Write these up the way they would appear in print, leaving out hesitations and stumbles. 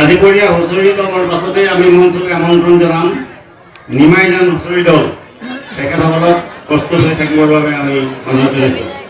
গাজীপুৰীয়া হুঁচৰি দলৰ পাছতে আমি মঞ্চলৈ আমন্ত্ৰণ জনাম নিমাই যান হুঁচৰি দল তেখেতসকলক প্ৰস্তুত হৈ থাকিবৰ বাবে আমি অনুৰোধ জনাইছোঁ।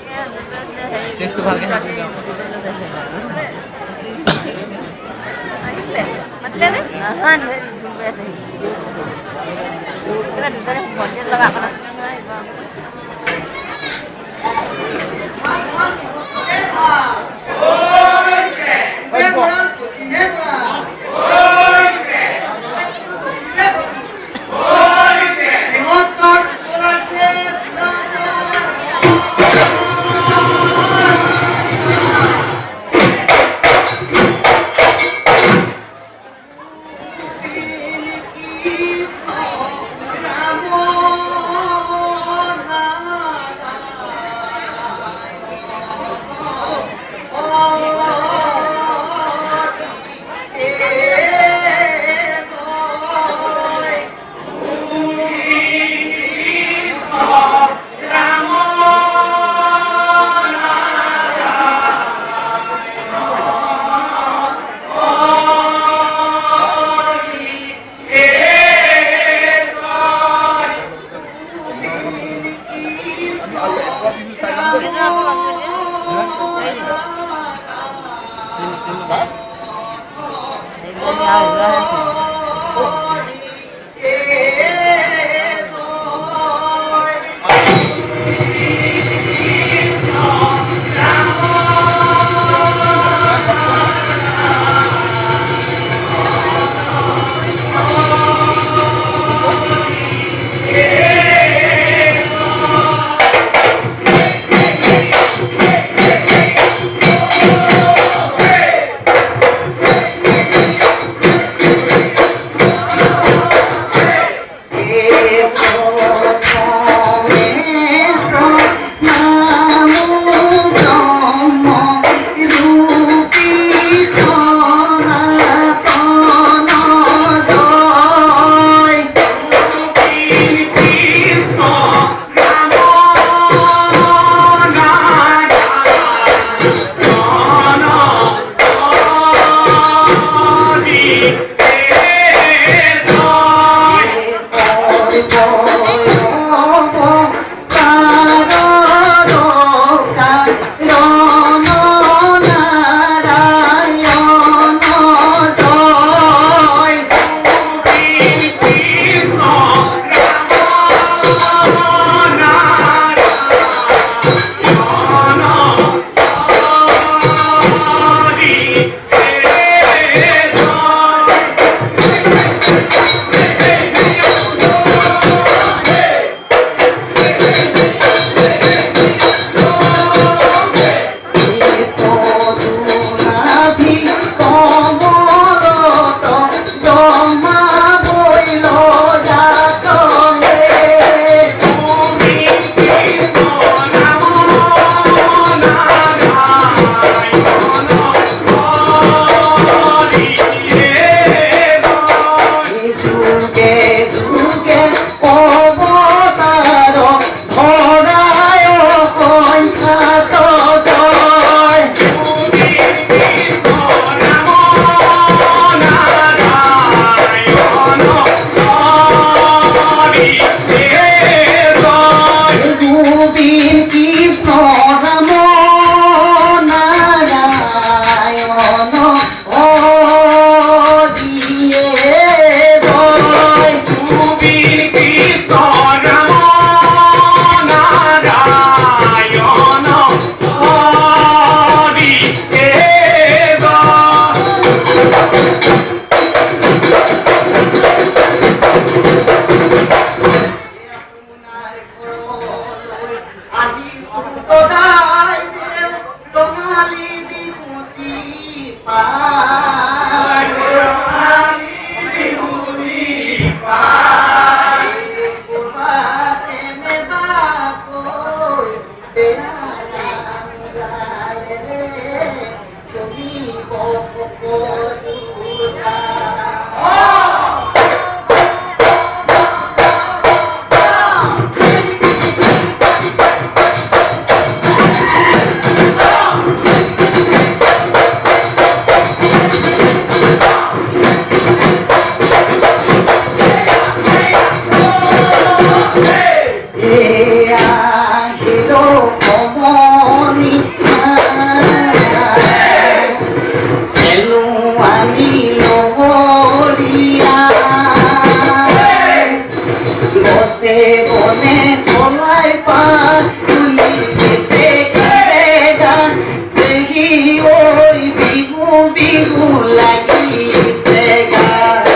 ওই বিহু বিহু লাগিছে গান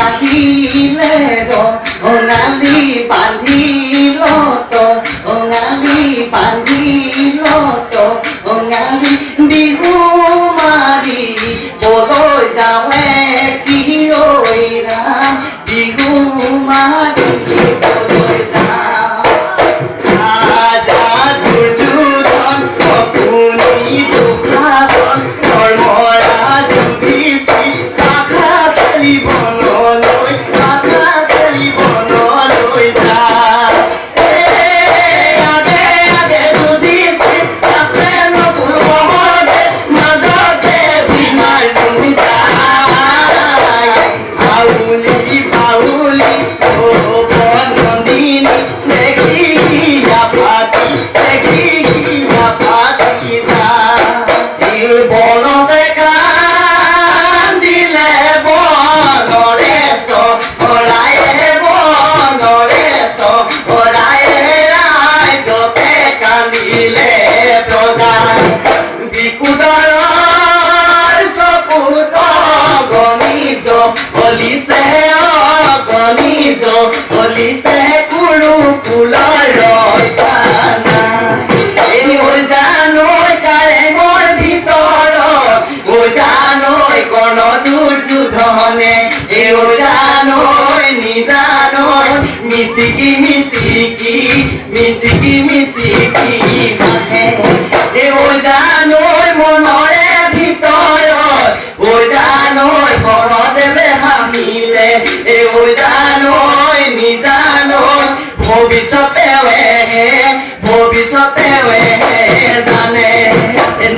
আহিলে ৰঙালী বান্ধিল ৰঙালী বান্ধিল ৰঙালী বিহু মাৰি বলৈ যাৱে কি ঐ ৰাম বিহু মাৰি বলৈ যাম ৰাজা দুৰ্যোধন শকুনি দুঃশাসন ধৰ্মৰা যুধিষ্ঠিৰ আশা খেলিব Olise kuru kulai roi pana Ei ojanoi kare mor bitorot Ojanoi kono Duryodhane Ei ojanoi nijanoi Misiki misiki Misiki misiki mahe Ei ojanoi monore bitorot Ojanoi korodebe hamise Ei ojanoi নিজানৈ ভৱিষ্যতে জানে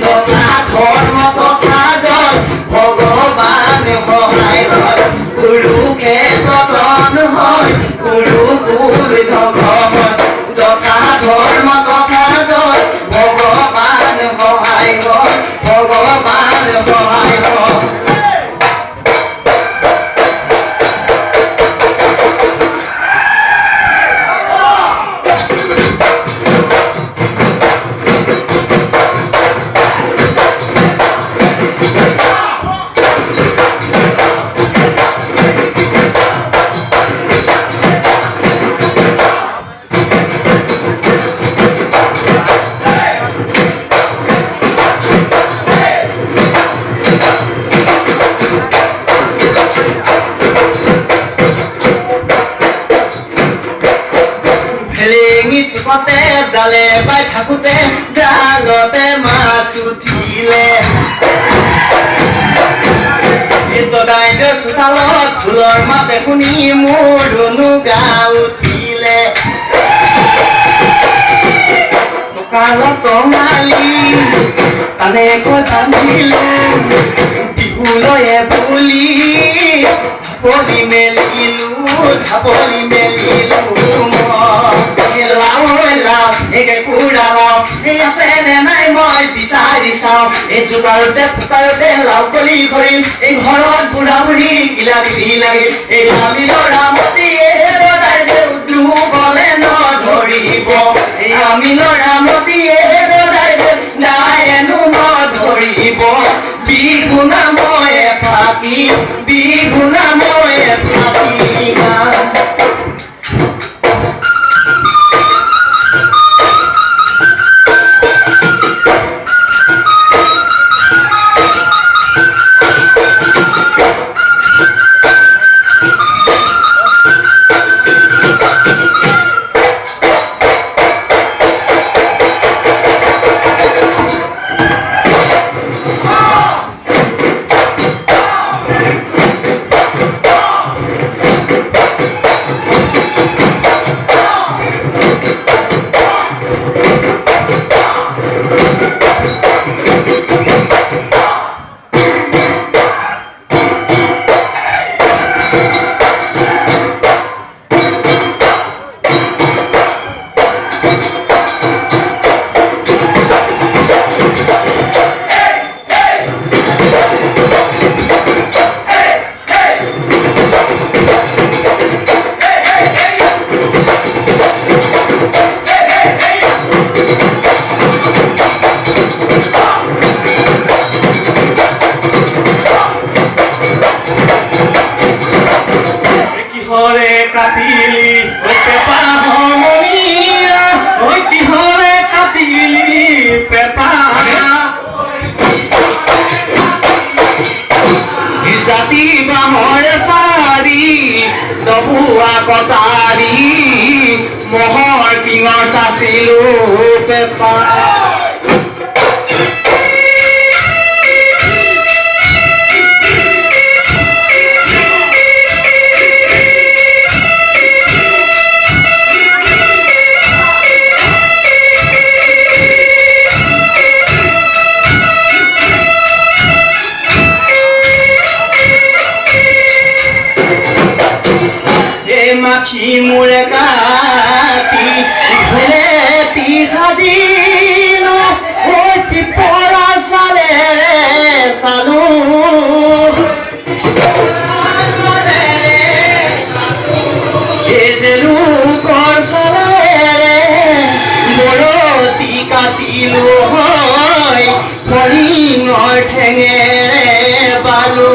যথা ধৰ্ম তথা জল ভগৱান সহায় হয় কুৰুক্ষেত্ৰ হয় কুৰুকুল ধ্বংস হয় যথা ধৰ্ম তথা জল ভগৱান সহায় হয় ভগৱান সহায় হয় জালে বাই থাকোতে জালতে মাছ উঠিলে দদাইদেউ চোতালত ফুলৰ মাতে শুনি মোৰ ধনু গা উঠিলে দোকানত মালি তানেকৈ বান্ধিলো বিহুলয়ে বুলি ঢাপলি মেলিলো বিচাৰি চাওঁ এই জোকাৰোতে পুকাৰোতে লাও কলি কৰিম এই ঘৰত বুঢ়া বুঢ়ী কিলা বিলি লাগিল এই আমি ল'ৰা মতিয়ে গলে নধৰিব এই আমি ল'ৰা মতিয়ে নাইনো নধৰিব বিহু নাময়ে ফাকি বিহু নাময়ে ফাকি কটাৰী মহৰ টিঙৰ চাচিলো পেপাৰ মাখি মোৰে কাটি ভেলেতি সাজিলো অতি পৰা চালেৰে চালো এই যে লোকৰ চালেৰে বৰতি কাটিলো হয় ফৰিঙৰ ঠেঙেৰে বালো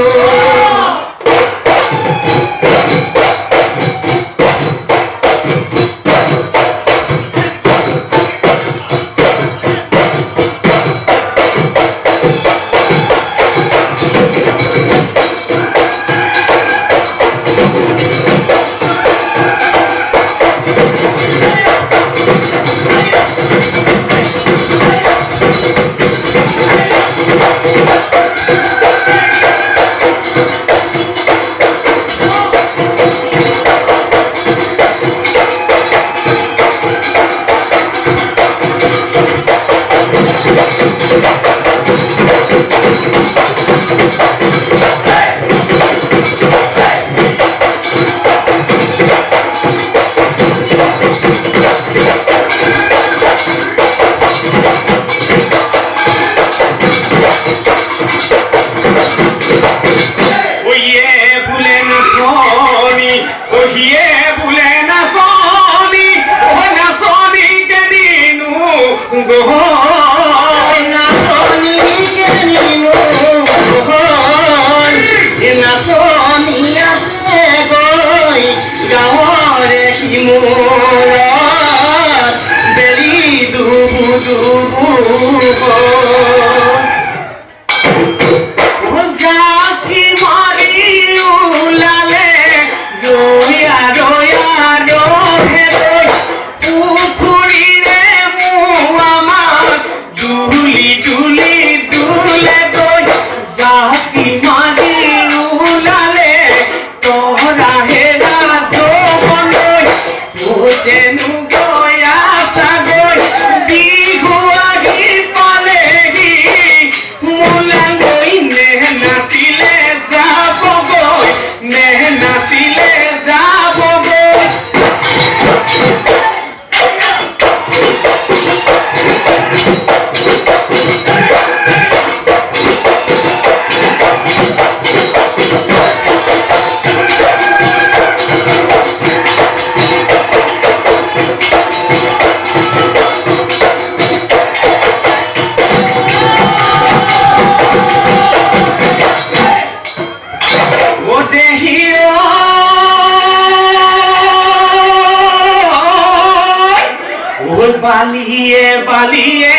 বালিয়ে বালিয়ে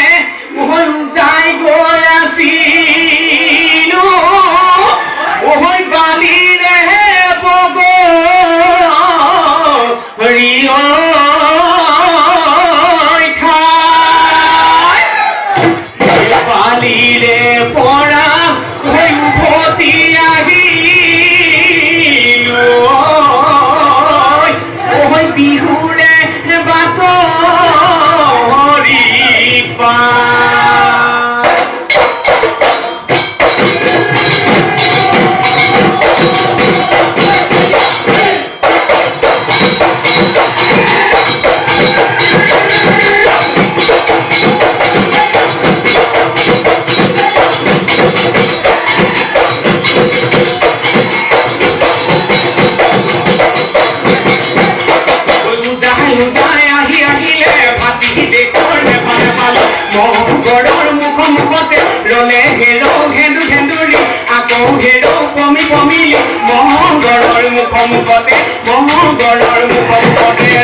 ওই যাই গৈ আছিলো ওই বালিৰে বগৰী খাই বালিৰে পৰা ওই উভতি আহিলো ওই বিহুৰে বাতৰি পাই মহগড়ৰ মুখতে ৰলে হেৰ হেন্দুৰি আকৌ হেৰ পমি পমিলি মহগড়ৰ মুখতে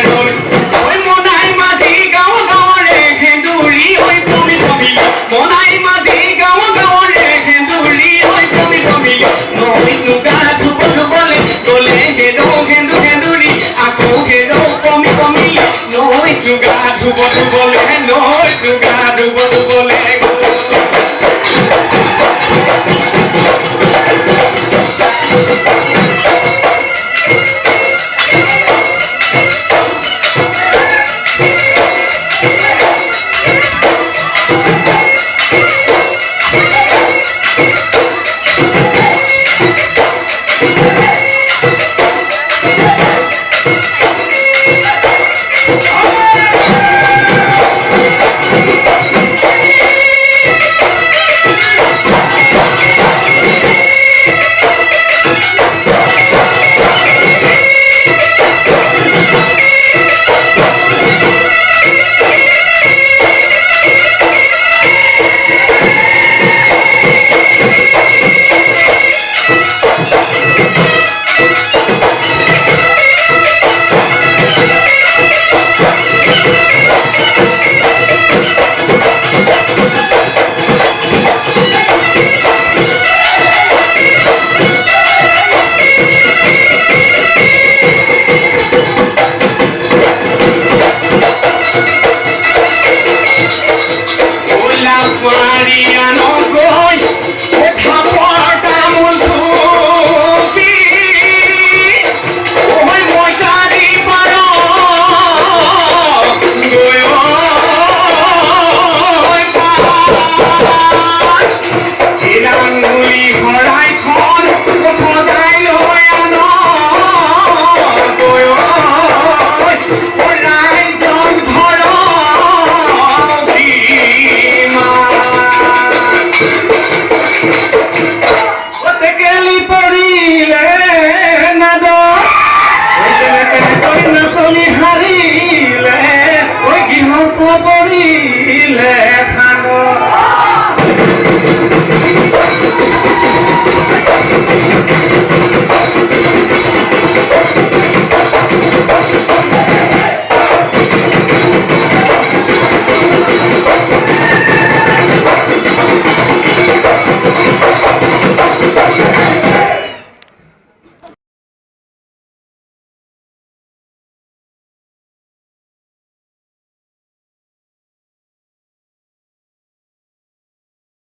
ৰল ঐ মনাই মাঝি গাঁও গাঁৱৰে হেন্দুৰি ঐ পমি পমিলি মনাই মাঝি গাঁও গাঁৱৰে হেন্দুৰি ঐ পমি পমিলি নৈ নুগা ধুবলে গলে হেৰ হেন্দুৰি আকৌ ডুবলে নৈ ডুগা ডুবলে